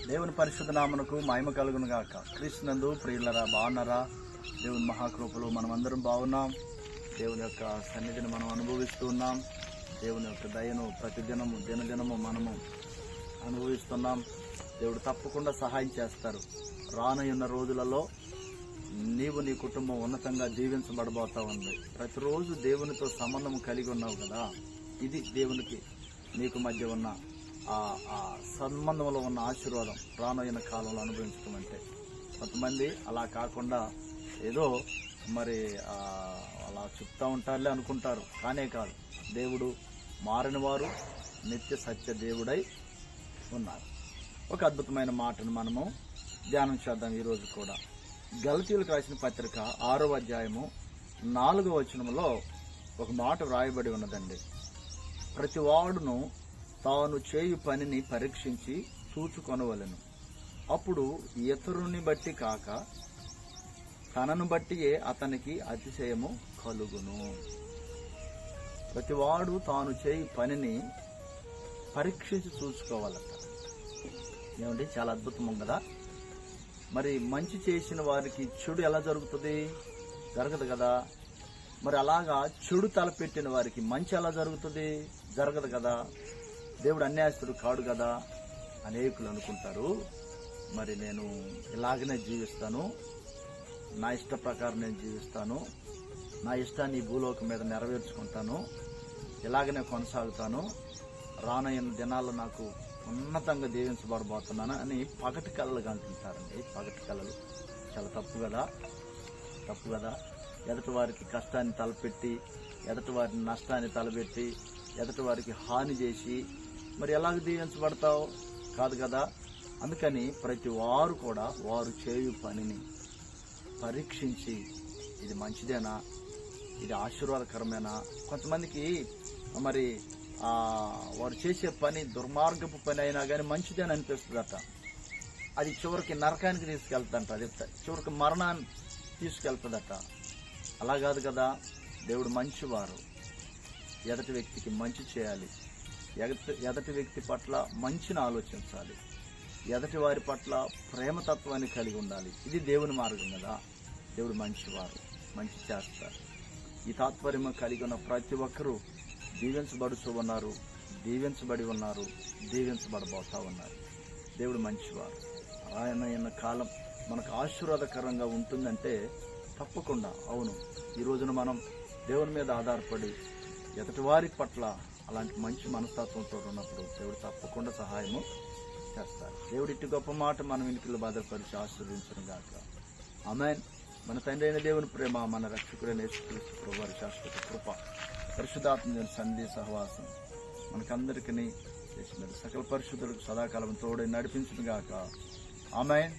దేవుని పరిశుద్ధ నామమునకు మహిమ కలుగును గాక. క్రీస్తునందు ప్రియులరా, బాగున్నారా? దేవుని మహాకృపలో మనమందరం బాగున్నాం. దేవుని యొక్క సన్నిధిని మనం అనుభవిస్తూ ఉన్నాం. దేవుని యొక్క దయను ప్రతిదినము దినదినము మనము అనుభవిస్తున్నాం. దేవుడు తప్పకుండా సహాయం చేస్తారు. రానున్న రోజులలో నీవు నీ కుటుంబం ఉన్నతంగా దీవించబడబోతా ఉంది. ప్రతిరోజు దేవునితో సంబంధం కలిగి ఉన్నావు కదా. ఇది దేవునికి నీకు మధ్య ఉన్న ఆ సంబంధంలో ఉన్న ఆశీర్వాదం రానున్న కాలంలో అనుభవించడం అంటే. కొంతమంది అలా కాకుండా ఏదో మరి అలా చెప్తా ఉంటారులే అనుకుంటారు. కానే కాదు, దేవుడు మారిన వారు నిత్య సత్య దేవుడై ఉన్నారు. ఒక అద్భుతమైన మాటను మనము ధ్యానం చేద్దాం ఈరోజు కూడా. గలతీయులకు రాసిన పత్రిక 6వ అధ్యాయము 4వ వచనంలో ఒక మాట వ్రాయబడి ఉన్నదండి. ప్రతి వాడును తాను చేయు పనిని పరీక్షించి చూచుకొనవలెను. అప్పుడు ఇతరుని బట్టి కాక తనను బట్టియే అతనికి అతిశయము కలుగును. ప్రతివాడు తాను చేయు పనిని పరీక్షించి చూసుకోవాలట. ఏమండి, చాలా అద్భుతం కదా. మరి మంచి చేసిన వారికి చెడు ఎలా జరుగుతుంది? జరగదు కదా. మరి అలాగా చెడు తలపెట్టిన వారికి మంచి ఎలా జరుగుతుంది? జరగదు కదా. దేవుడు అన్యాయస్తుడు కాడు కదా. అనేకులు అనుకుంటారు, మరి నేను ఇలాగనే జీవిస్తాను, నా ఇష్ట ప్రకారం నేను జీవిస్తాను, నా ఇష్టాన్ని ఈ భూలోకం మీద నెరవేర్చుకుంటాను, ఇలాగనే కొనసాగుతాను, రానున్న దినాల్లో నాకు ఉన్నతంగా దీవించబడబోతున్నాను అని పగటి కళలు అంటుంటారండి. పగటి కళలు చాలా తప్పు కదా. తప్పు కదా. ఎదుటి వారికి కష్టాన్ని తలపెట్టి, ఎదుటి వారిని నష్టాన్ని తలపెట్టి, ఎదుటి వారికి హాని చేసి మరి ఎలాగ దీవించబడతావు? కాదు కదా. అందుకని ప్రతి వారు కూడా వారు చేయు పనిని పరీక్షించి ఇది మంచిదేనా, ఇది ఆశీర్వాదకరమేనా. కొంతమందికి మరి వారు చేసే పని దుర్మార్గపు పని అయినా కానీ మంచిదని అనిపిస్తుందట. అది చివరికి నరకానికి తీసుకెళ్తుందంట. అది చివరికి మరణాన్ని తీసుకెళ్తుందట. అలా కాదు కదా. దేవుడు మంచివారు. ఎదటి వ్యక్తికి మంచి చేయాలి, ఎదటి వ్యక్తి పట్ల మంచిని ఆలోచించాలి, ఎదటి వారి పట్ల ప్రేమతత్వాన్ని కలిగి ఉండాలి. ఇది దేవుని మార్గం కదా. దేవుడు మంచివారు, మంచి చేస్తారు. ఈ తాత్పర్యం కలిగి ఉన్న ప్రతి ఒక్కరూ దీవించబడుతూ ఉన్నారు, దీవించబడి ఉన్నారు, దీవించబడబోతా ఉన్నారు. దేవుడు మంచివారు. ఆయన కాలం మనకు ఆశీర్వాదకరంగా ఉంటుందంటే తప్పకుండా అవును. ఈ రోజున మనం దేవుని మీద ఆధారపడి ఎదుటి వారి పట్ల అలాంటి మంచి మనస్తత్వంతో ఉన్నప్పుడు దేవుడు తప్పకుండా సహాయము చేస్తారు. దేవుడి ఇట్టి గొప్ప మాట మన వెనుకలు భద్రపరిచి ఆశీర్వదించను గాక. ఆమేన్. మన తండ్రి అయిన దేవుని ప్రేమ, మన రక్షకుడైన యేసుక్రీస్తు ప్రభువారి శాశ్వత కృప, పరిశుద్ధాత్మ సంధి సహవాసం మనకందరికీ చేసిన సకల పరిశుద్ధులకు సదాకాలం తోడై నడిపించును గాక. ఆమేన్.